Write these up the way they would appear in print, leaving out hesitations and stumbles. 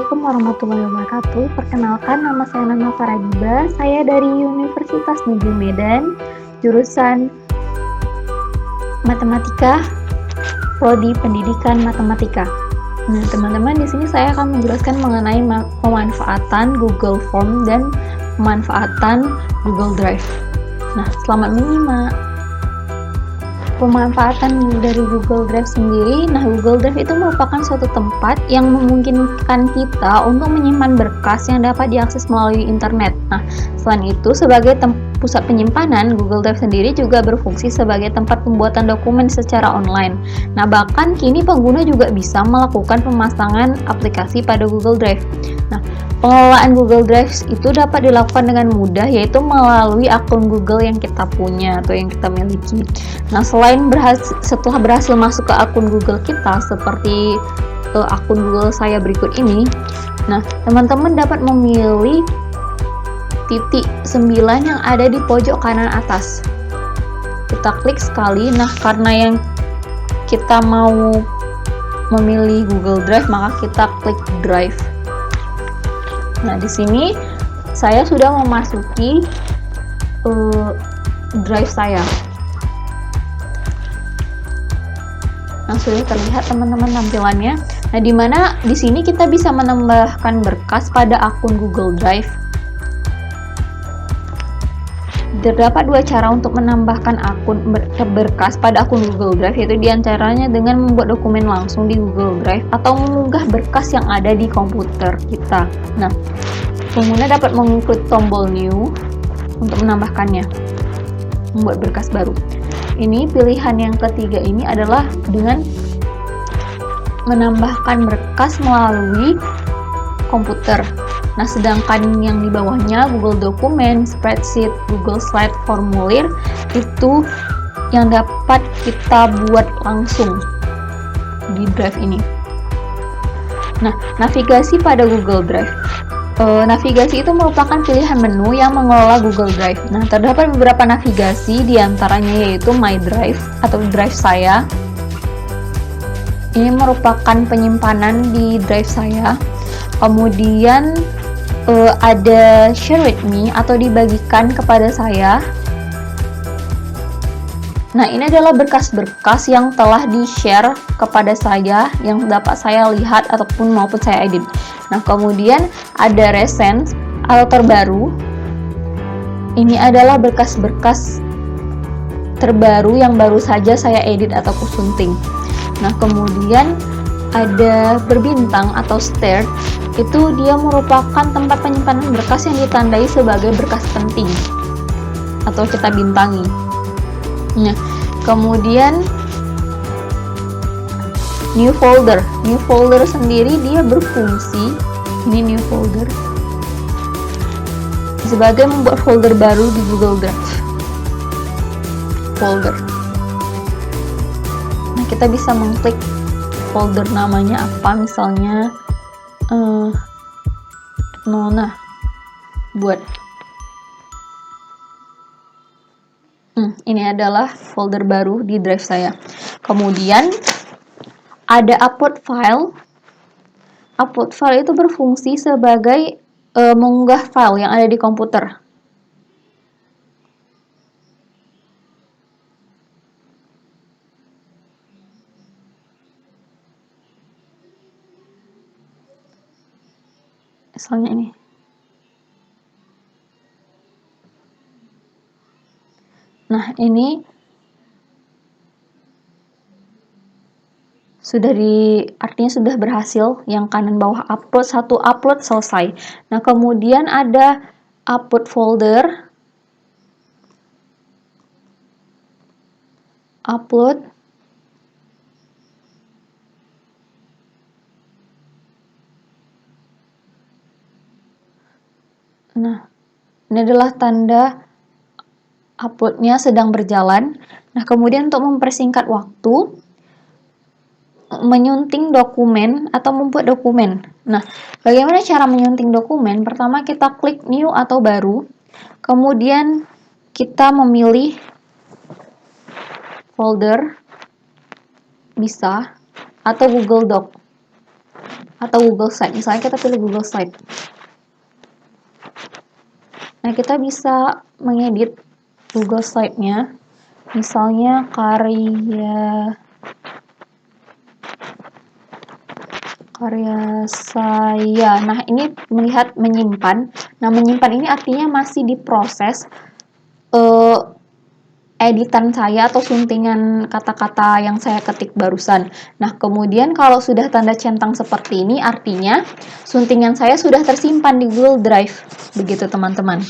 Assalamualaikum warahmatullahi wabarakatuh. Perkenalkan, nama saya Nana Faragiba. Saya dari Universitas Negeri Medan, jurusan Matematika, Prodi Pendidikan Matematika. Nah, teman-teman, di sini saya akan menjelaskan mengenai pemanfaatan Google Form dan pemanfaatan Google Drive. Nah, selamat menyimak. Pemanfaatan dari Google Drive sendiri, Google Drive itu merupakan suatu tempat yang memungkinkan kita untuk menyimpan berkas yang dapat diakses melalui internet. Selain itu, sebagai pusat penyimpanan, Google Drive sendiri juga berfungsi sebagai tempat pembuatan dokumen secara online. Bahkan kini pengguna juga bisa melakukan pemasangan aplikasi pada Google Drive. Pengelolaan Google Drive itu dapat dilakukan dengan mudah, yaitu melalui akun Google yang kita punya atau yang kita miliki. Selain setelah berhasil masuk ke akun Google kita, seperti akun Google saya berikut ini, teman-teman dapat memilih titik 9 yang ada di pojok kanan atas. Kita klik sekali. Karena yang kita mau memilih Google Drive, maka kita klik Drive. Di sini saya sudah memasuki Drive saya. Sudah terlihat teman-teman tampilannya. Di mana di sini kita bisa menambahkan berkas pada akun Google Drive. Terdapat dua cara untuk menambahkan berkas pada akun Google Drive, yaitu diantaranya dengan membuat dokumen langsung di Google Drive atau mengunggah berkas yang ada di komputer kita. Pengguna dapat mengklik tombol New untuk menambahkannya, membuat berkas baru. Ini pilihan yang ketiga ini adalah dengan menambahkan berkas melalui komputer. Sedangkan yang di bawahnya Google Dokumen, Spreadsheet, Google Slide, Formulir itu yang dapat kita buat langsung di Drive ini. Navigasi pada Google Drive. Navigasi itu merupakan pilihan menu yang mengelola Google Drive. Terdapat beberapa navigasi, diantaranya yaitu My Drive atau Drive saya. Ini merupakan penyimpanan di Drive saya. Kemudian ada Share with Me atau dibagikan kepada saya. Ini adalah berkas-berkas yang telah di-share kepada saya, yang dapat saya lihat ataupun maupun saya edit. Kemudian ada Recent atau terbaru. Ini adalah berkas-berkas terbaru yang baru saja saya edit atau kusunting. Kemudian ada Berbintang atau Starred. Itu dia merupakan tempat penyimpanan berkas yang ditandai sebagai berkas penting atau kita bintangi. Kemudian New Folder. New Folder sendiri dia berfungsi, ini New Folder, sebagai membuat folder baru di Google Drive. Folder. Kita bisa mengklik folder namanya apa, misalnya Nona buat. Ini adalah folder baru di Drive saya. Kemudian ada Upload File. Upload File itu berfungsi sebagai mengunggah file yang ada di komputer. Misalnya ini. Ini artinya sudah berhasil. Yang kanan bawah upload, satu upload selesai. Kemudian ada upload folder, upload, ini adalah tanda uploadnya sedang berjalan. Kemudian untuk mempersingkat waktu, menyunting dokumen atau membuat dokumen. Bagaimana cara menyunting dokumen? Pertama kita klik New atau Baru. Kemudian kita memilih folder, bisa, atau Google Doc. atau Google Slide. Misalnya kita pilih Google Slide. Nah, kita bisa mengedit Google Slide-nya. Misalnya karya saya. Nah, ini melihat menyimpan. Nah, menyimpan ini artinya masih diproses editan saya atau suntingan kata-kata yang saya ketik barusan. Nah, kemudian kalau sudah tanda centang seperti ini, artinya suntingan saya sudah tersimpan di Google Drive. Begitu, teman-teman.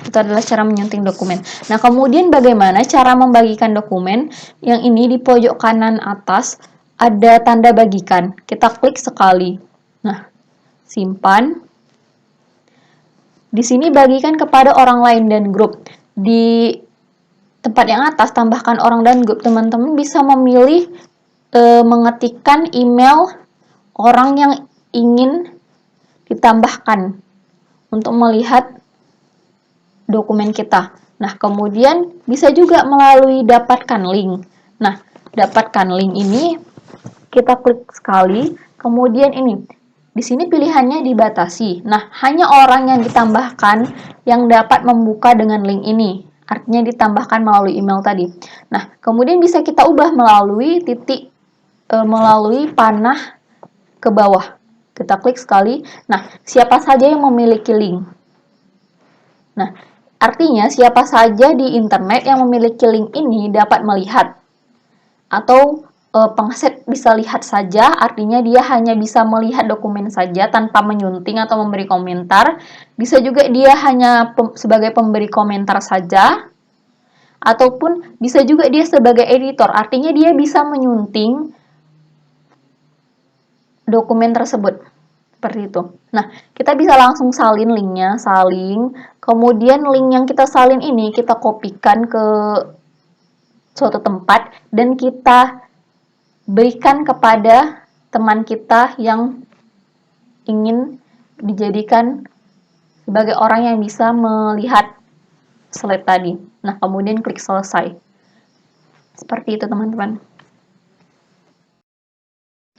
Itu adalah cara menyunting dokumen. Nah, kemudian bagaimana cara membagikan dokumen? Yang ini di pojok kanan atas ada tanda bagikan. Kita klik sekali. Nah, simpan. Di sini bagikan kepada orang lain dan grup. Di tempat yang atas tambahkan orang dan grup. Teman-teman bisa memilih mengetikkan email orang yang ingin ditambahkan untuk melihat dokumen kita. Nah, kemudian bisa juga melalui dapatkan link. Nah, dapatkan link ini kita klik sekali, kemudian ini di sini pilihannya dibatasi. Nah, hanya orang yang ditambahkan yang dapat membuka dengan link ini. Artinya ditambahkan melalui email tadi. Nah, kemudian bisa kita ubah melalui melalui panah ke bawah. Kita klik sekali. Nah, siapa saja yang memiliki link? Nah, artinya siapa saja di internet yang memiliki link ini dapat melihat. Atau pengakses bisa lihat saja, artinya dia hanya bisa melihat dokumen saja tanpa menyunting atau memberi komentar. Bisa juga dia hanya sebagai pemberi komentar saja, ataupun bisa juga dia sebagai editor, artinya dia bisa menyunting dokumen tersebut. Seperti itu. Nah, kita bisa langsung salin linknya, kemudian link yang kita salin ini kita kopikan ke suatu tempat, dan kita berikan kepada teman kita yang ingin dijadikan sebagai orang yang bisa melihat slide tadi. Nah, kemudian klik selesai. Seperti itu, teman-teman.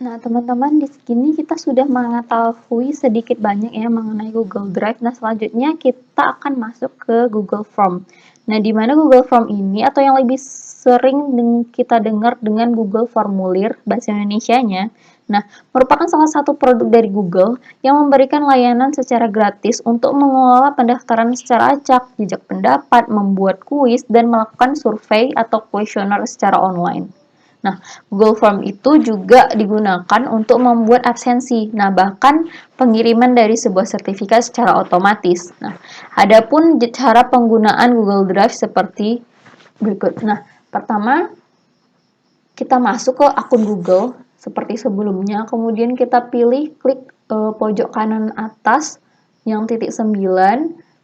Nah, teman-teman, di sini kita sudah mengetahui sedikit banyak ya mengenai Google Drive. Nah, selanjutnya kita akan masuk ke Google Form. Nah, di mana Google Form ini atau yang lebih sering kita dengar dengan Google Formulir bahasa Indonesianya. Nah, merupakan salah satu produk dari Google yang memberikan layanan secara gratis untuk mengelola pendaftaran secara acak, jejak pendapat, membuat kuis, dan melakukan survei atau kuesioner secara online. Nah, Google Form itu juga digunakan untuk membuat absensi. Nah, bahkan pengiriman dari sebuah sertifikat secara otomatis. Nah, adapun cara penggunaan Google Drive seperti berikut. Nah, pertama kita masuk ke akun Google seperti sebelumnya, kemudian kita pilih klik pojok kanan atas yang titik 9.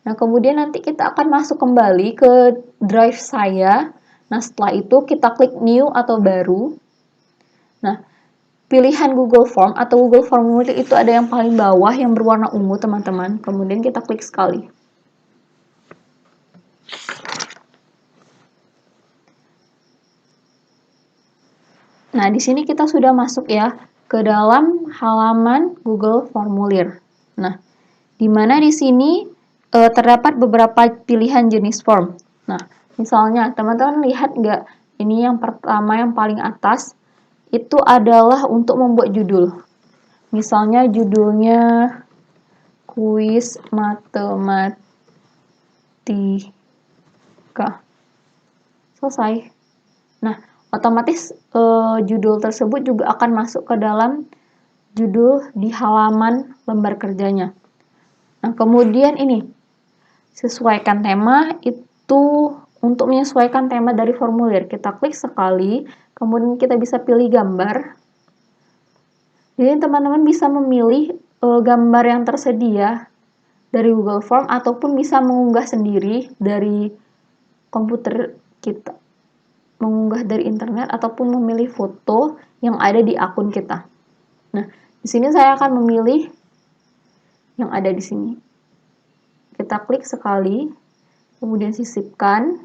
Nah, kemudian nanti kita akan masuk kembali ke drive saya. Nah, setelah itu kita klik new atau baru. Nah, pilihan Google Form atau Google Formulir itu ada yang paling bawah yang berwarna ungu, teman-teman. Kemudian kita klik sekali. Nah, di sini kita sudah masuk ya ke dalam halaman Google Formulir. Nah, di mana di sini terdapat beberapa pilihan jenis form. Nah, misalnya teman-teman lihat nggak? Ini yang pertama yang paling atas itu adalah untuk membuat judul. Misalnya judulnya kuis matematika. Selesai. Nah, otomatis judul tersebut juga akan masuk ke dalam judul di halaman lembar kerjanya. Nah, kemudian ini, sesuaikan tema itu untuk menyesuaikan tema dari formulir. Kita klik sekali, kemudian kita bisa pilih gambar. Jadi, teman-teman bisa memilih gambar yang tersedia dari Google Form ataupun bisa mengunggah sendiri dari komputer kita. Mengunggah dari internet ataupun memilih foto yang ada di akun kita. Nah, di sini saya akan memilih yang ada di sini. Kita klik sekali, kemudian sisipkan.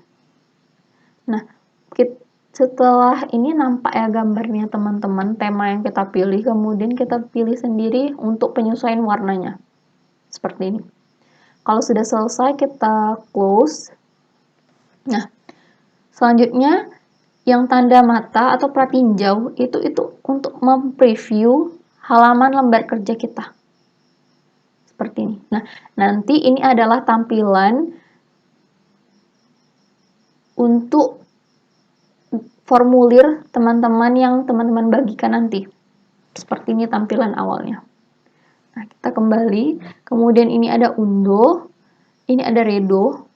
Nah, Setelah ini nampak ya gambarnya teman-teman, tema yang kita pilih, kemudian kita pilih sendiri untuk penyesuaian warnanya. Seperti ini. Kalau sudah selesai, kita close. Nah, selanjutnya yang tanda mata atau pratinjau itu untuk mempreview halaman lembar kerja kita. Seperti ini. Nah, nanti ini adalah tampilan untuk formulir teman-teman yang teman-teman bagikan nanti. Seperti ini tampilan awalnya. Nah, kita kembali. Kemudian ini ada undo, ini ada redo.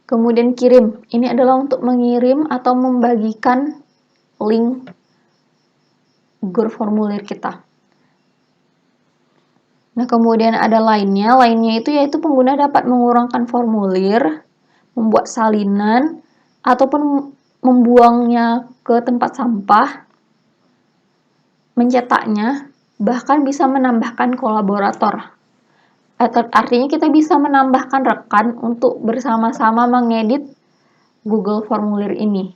Kemudian kirim. Ini adalah untuk mengirim atau membagikan link Google formulir kita. Nah, kemudian ada lainnya. Lainnya itu yaitu pengguna dapat mengurangkan formulir, membuat salinan, ataupun membuangnya ke tempat sampah, mencetaknya, bahkan bisa menambahkan kolaborator. Artinya kita bisa menambahkan rekan untuk bersama-sama mengedit Google formulir ini.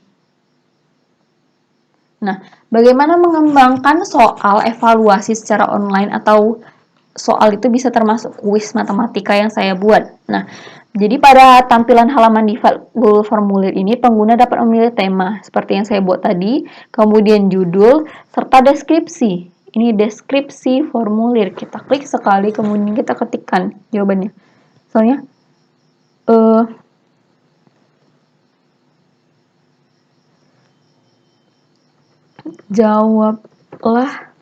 Nah, bagaimana mengembangkan soal evaluasi secara online atau soal itu bisa termasuk kuis matematika yang saya buat. Nah, jadi pada tampilan halaman di Google formulir ini, pengguna dapat memilih tema seperti yang saya buat tadi, kemudian judul, serta deskripsi. Ini deskripsi formulir. Kita klik sekali, kemudian kita ketikkan jawabannya. Soalnya, jawablah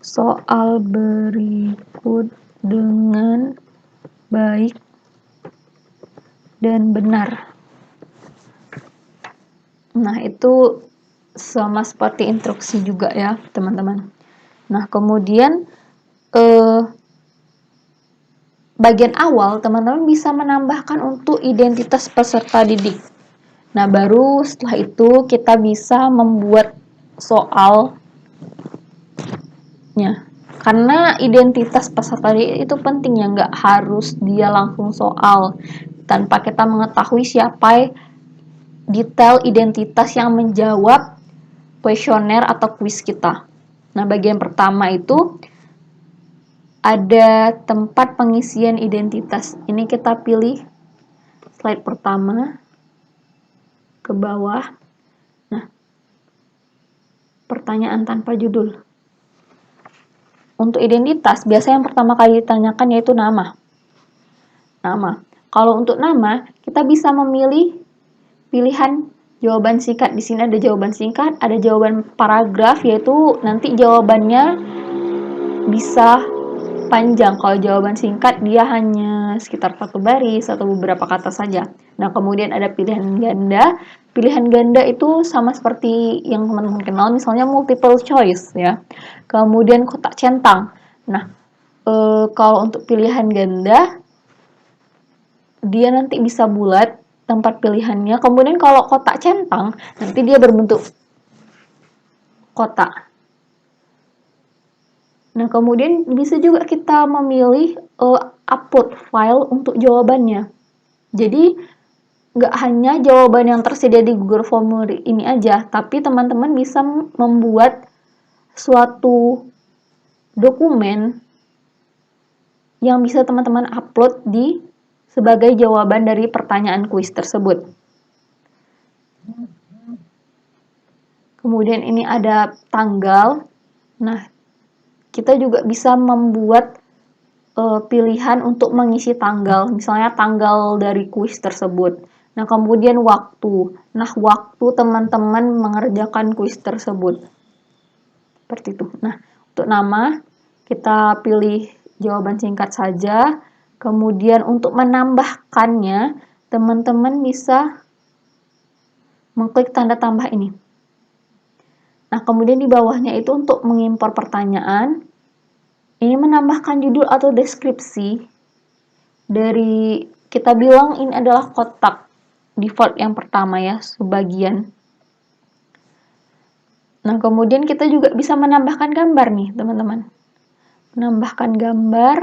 soal berikut dengan baik dan benar. Nah, itu sama seperti instruksi juga ya, teman-teman. Nah, kemudian bagian awal, teman-teman bisa menambahkan untuk identitas peserta didik. Nah, baru setelah itu kita bisa membuat soalnya. Karena identitas peserta didik itu penting ya, nggak harus dia langsung soal. Tanpa kita mengetahui siapa detail identitas yang menjawab kuesioner atau kuis kita. Nah, bagian pertama itu ada tempat pengisian identitas. Ini kita pilih slide pertama ke bawah. Nah, pertanyaan tanpa judul. Untuk identitas, biasanya yang pertama kali ditanyakan yaitu nama. Nama. Kalau untuk nama, kita bisa memilih pilihan jawaban singkat. Di sini ada jawaban singkat, ada jawaban paragraf, yaitu nanti jawabannya bisa panjang. Kalau jawaban singkat, dia hanya sekitar satu baris atau beberapa kata saja. Nah, kemudian ada pilihan ganda. Pilihan ganda itu sama seperti yang teman-teman kenal, misalnya multiple choice ya. Kemudian kotak centang. Nah, kalau untuk pilihan ganda, dia nanti bisa bulat tempat pilihannya. Kemudian kalau kotak centang, nanti dia berbentuk kotak. Nah, kemudian bisa juga kita memilih upload file untuk jawabannya. Jadi, nggak hanya jawaban yang tersedia di Google Formulir ini aja, tapi teman-teman bisa membuat suatu dokumen yang bisa teman-teman upload sebagai jawaban dari pertanyaan kuis tersebut. Kemudian ini ada tanggal. Nah, kita juga bisa membuat pilihan untuk mengisi tanggal, misalnya tanggal dari kuis tersebut. Nah, kemudian waktu. Nah, waktu teman-teman mengerjakan kuis tersebut. Seperti itu. Nah, untuk nama, kita pilih jawaban singkat saja. Kemudian untuk menambahkannya, teman-teman bisa mengklik tanda tambah ini. Nah, kemudian di bawahnya itu untuk mengimpor pertanyaan. Ini menambahkan judul atau deskripsi dari, kita bilang ini adalah kotak default yang pertama ya, sebagian. Nah, kemudian kita juga bisa menambahkan gambar nih, teman-teman. Menambahkan gambar.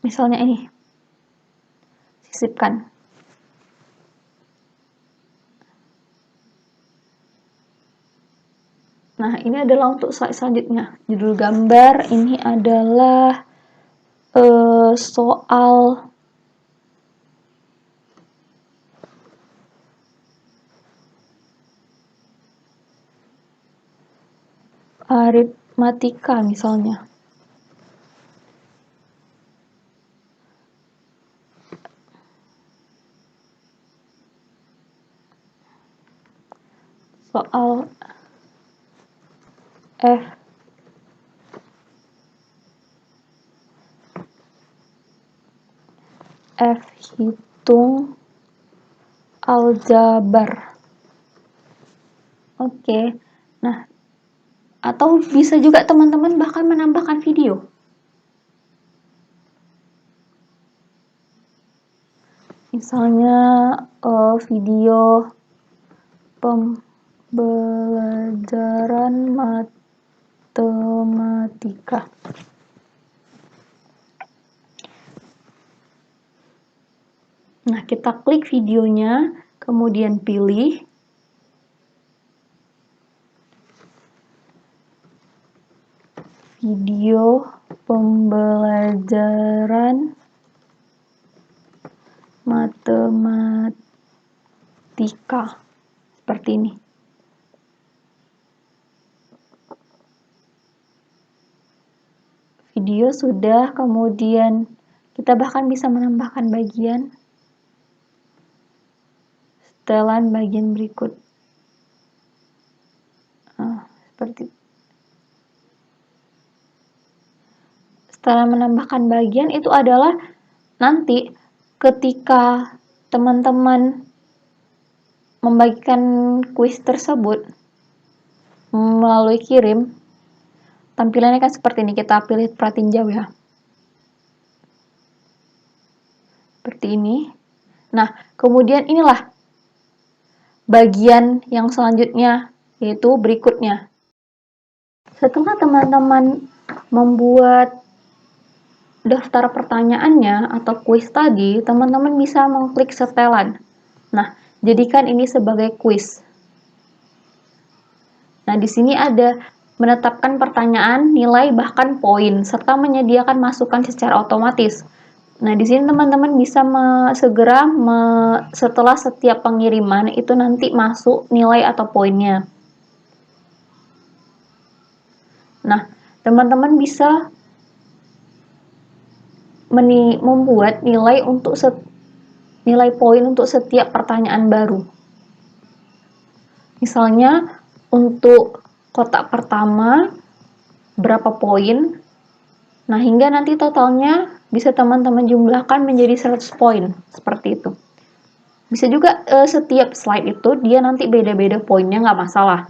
Misalnya ini, sisipkan. Nah, ini adalah untuk slide selanjutnya. Judul gambar ini adalah soal aritmatika misalnya. Soal F hitung aljabar. Oke. Nah, atau bisa juga teman-teman bahkan menambahkan video. Misalnya video pembelajaran matematika. Nah, kita klik videonya, kemudian pilih. Video pembelajaran matematika. Seperti ini. Video sudah, kemudian kita bahkan bisa menambahkan bagian setelan bagian berikut. Seperti setelah menambahkan bagian itu adalah nanti ketika teman-teman membagikan kuis tersebut melalui kirim, tampilannya kan seperti ini. Kita pilih perhatiin jauh ya. Seperti ini. Nah, kemudian inilah bagian yang selanjutnya, yaitu berikutnya. Setelah teman-teman membuat daftar pertanyaannya atau kuis tadi, teman-teman bisa mengklik setelan. Nah, jadikan ini sebagai kuis. Nah, di sini ada menetapkan pertanyaan, nilai, bahkan poin, serta menyediakan masukan secara otomatis. Nah, di sini teman-teman bisa segera setelah setiap pengiriman itu nanti masuk nilai atau poinnya. Nah, teman-teman bisa membuat nilai poin untuk setiap pertanyaan baru. Misalnya untuk kotak pertama berapa poin. Nah, hingga nanti totalnya bisa teman-teman jumlahkan menjadi 100 poin, seperti itu. Bisa juga setiap slide itu dia nanti beda-beda poinnya, nggak masalah.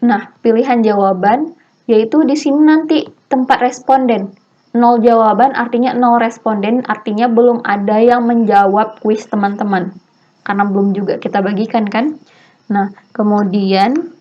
Nah, pilihan jawaban yaitu di sini nanti tempat responden. 0 jawaban artinya 0 responden, artinya belum ada yang menjawab kuis teman-teman. Karena belum juga kita bagikan kan. Nah, kemudian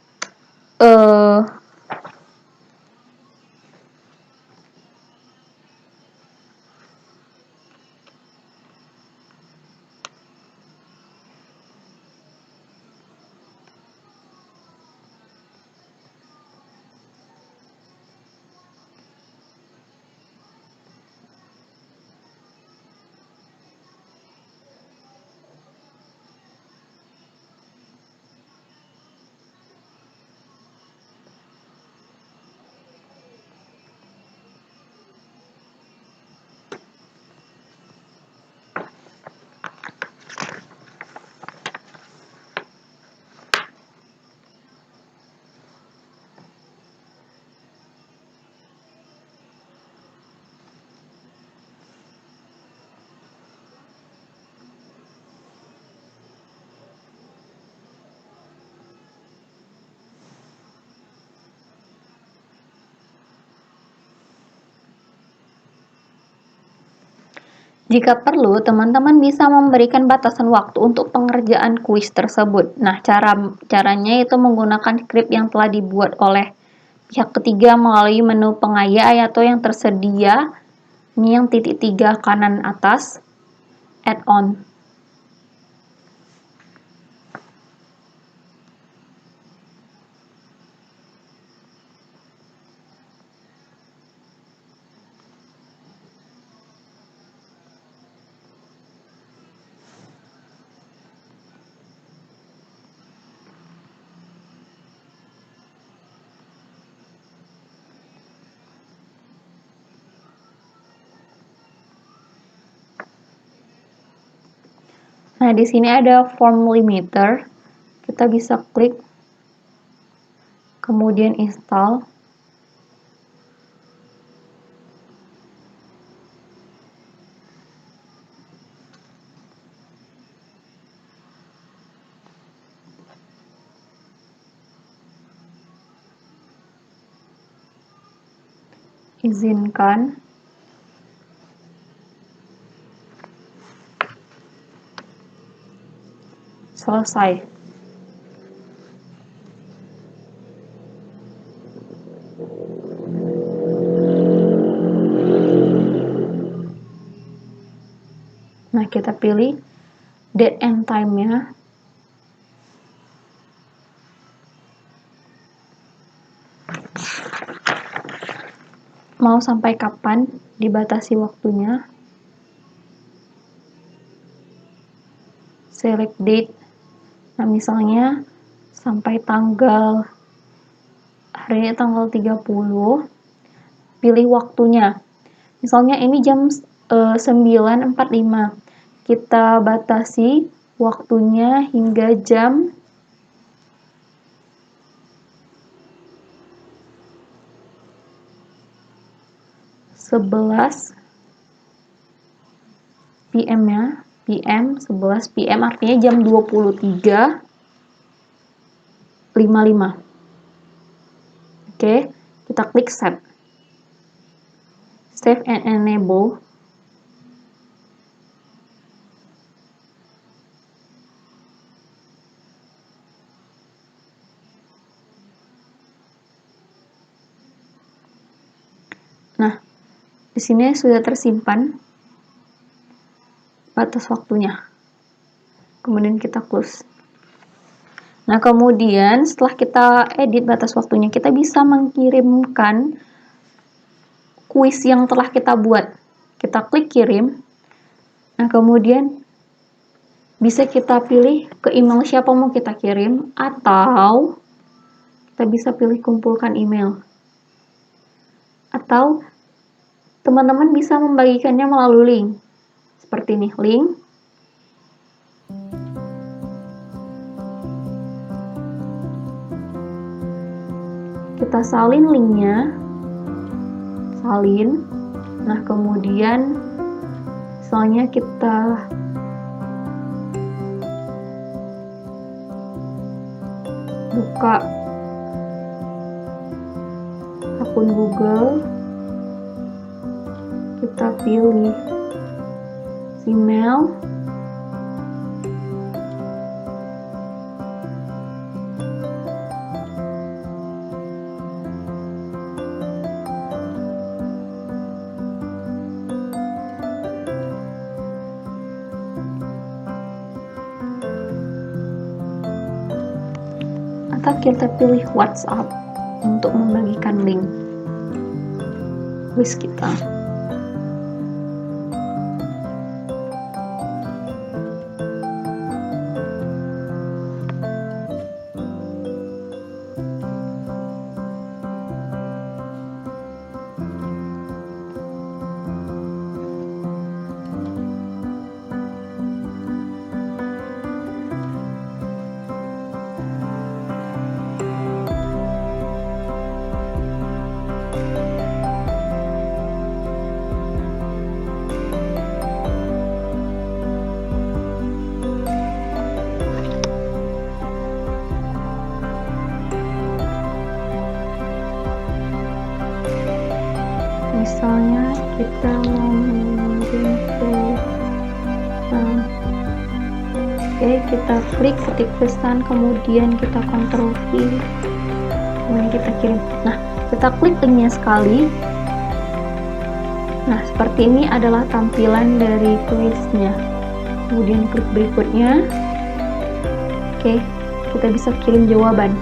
jika perlu, teman-teman bisa memberikan batasan waktu untuk pengerjaan kuis tersebut. Nah, caranya itu menggunakan skrip yang telah dibuat oleh pihak ketiga melalui menu pengaya atau yang tersedia. Ini yang titik 3 kanan atas, add-on. Nah, di sini ada form limiter. Kita bisa klik, kemudian install. Izinkan. Selesai. Nah, kita pilih date and time-nya. Mau sampai kapan dibatasi waktunya. Select date. Nah, misalnya sampai tanggal hari ini tanggal 30. Pilih waktunya. Misalnya ini jam 9.45. Kita batasi waktunya hingga jam 11 PM-nya. PM 11 PM artinya jam 23.55. Oke, kita klik set. Save and enable. Nah, di sini sudah tersimpan batas waktunya. Kemudian kita close. Nah, kemudian setelah kita edit batas waktunya, kita bisa mengirimkan kuis yang telah kita buat. Kita klik kirim. Nah, kemudian bisa kita pilih ke email siapa mau kita kirim, atau kita bisa pilih kumpulkan email. Atau teman-teman bisa membagikannya melalui link. Seperti ini, link. Kita salin linknya. Salin. Nah, kemudian misalnya kita buka akun Google, kita pilih email, atau kita pilih WhatsApp untuk membagikan link kuis kita. Misalnya kita mau mengirim ke oke, kita klik ketik pesan, kemudian kita Ctrl V, kemudian kita kirim. Nah, Kita klik linknya sekali. Nah, seperti ini adalah tampilan dari kuisnya. Kemudian klik berikutnya. Oke, kita bisa kirim jawaban.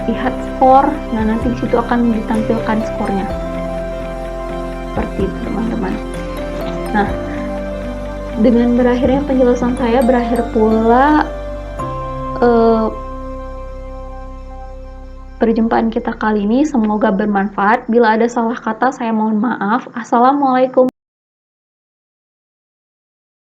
Lihat skor. Nah, nanti disitu akan ditampilkan skornya. Seperti itu, teman-teman. Nah, dengan berakhirnya penjelasan saya, berakhir pula perjumpaan kita kali ini. Semoga bermanfaat. Bila ada salah kata, saya mohon maaf. Assalamualaikum.